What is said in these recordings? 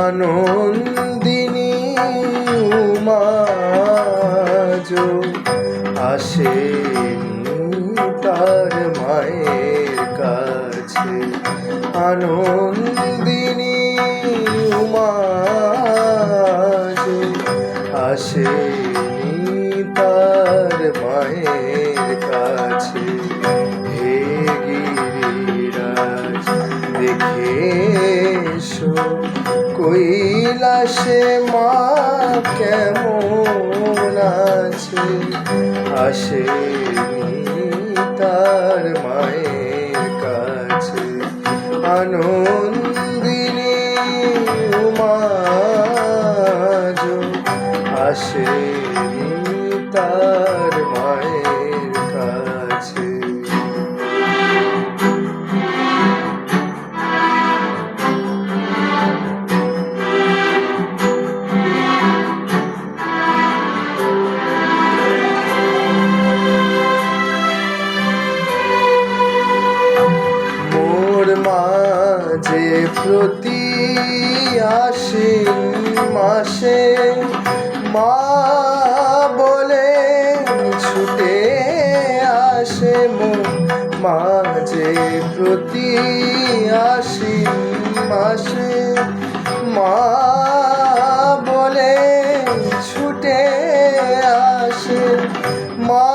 আনন্দিনী উমা আসেনি তার মায়ের কাছে। আনন্দিনী উমা আসেনি তার মায়ের কাছে। হে গিরিরাজ দেখে এসো কৈলাসে মা কেমন আছে। আসেনি তার মায়ের কাছে। আনন্দিনী উমা আসেনি তার মায়ের কাছে। মাঝে প্রতি আশ্বিন মাসে মা বলে ছুটে আসে মাঝে প্রতি আশ্বিন মাসে মা বলে ছুটে আসে। মা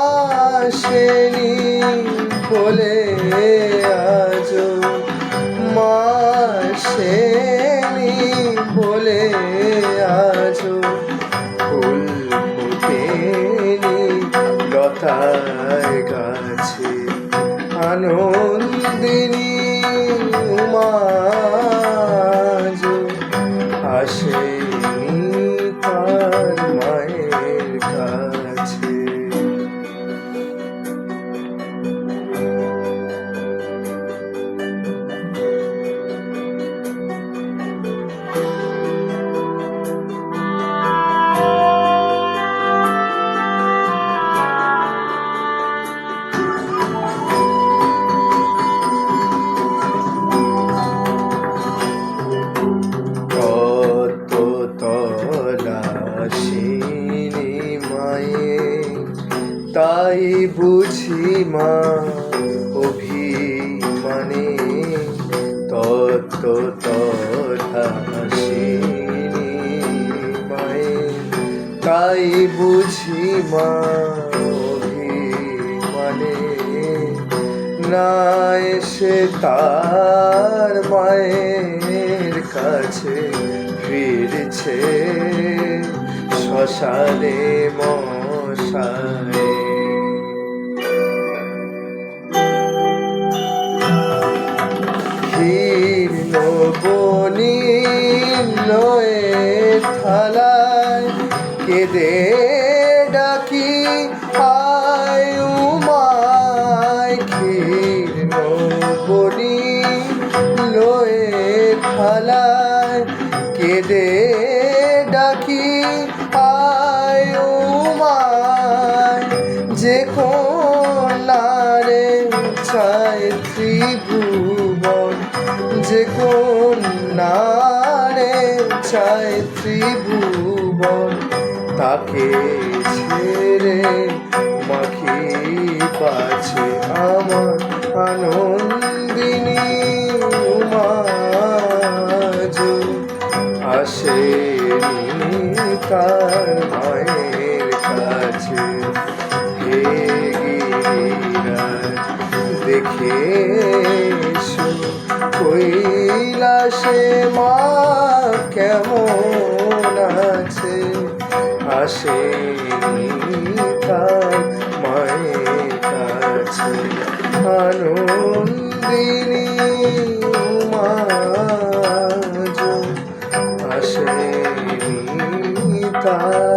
আসেনি বলে আজো মা আসেনি বলে আজো ফুল ফোটেনি লতায় গাছে। আনন্দিনী উমা আসেনি তার মায়ের কাছে। তাই বুঝি মা অভিমানে তত্ত্বতধাসিনী মায়ে। তাই বুঝি মা অভিমানে না এসে তার মায়ের কাছে ফিরছে শ্মশানে মশায়। জীর্ণ বনিল থালায় কেঁদে ডাকি আয় উমায়। জীর্ণ বনিল থালায় কেঁদে ডাকি আয় উমায়। যে কন্যারে চায় ত্রিভুবন, যে কন্যারে চায় ত্রিভুবন, তাকে ছেড়ে মাখি পাছে আমার আনন্দিনী উমা আসেনি তার মায়ের কাছে। হে গিরিরাজ দেখে এসো কৈলাসে মা কেমন আছে। আসেনি তার মায়ের কাছে। আনন্দিনী উমা আসেনি তার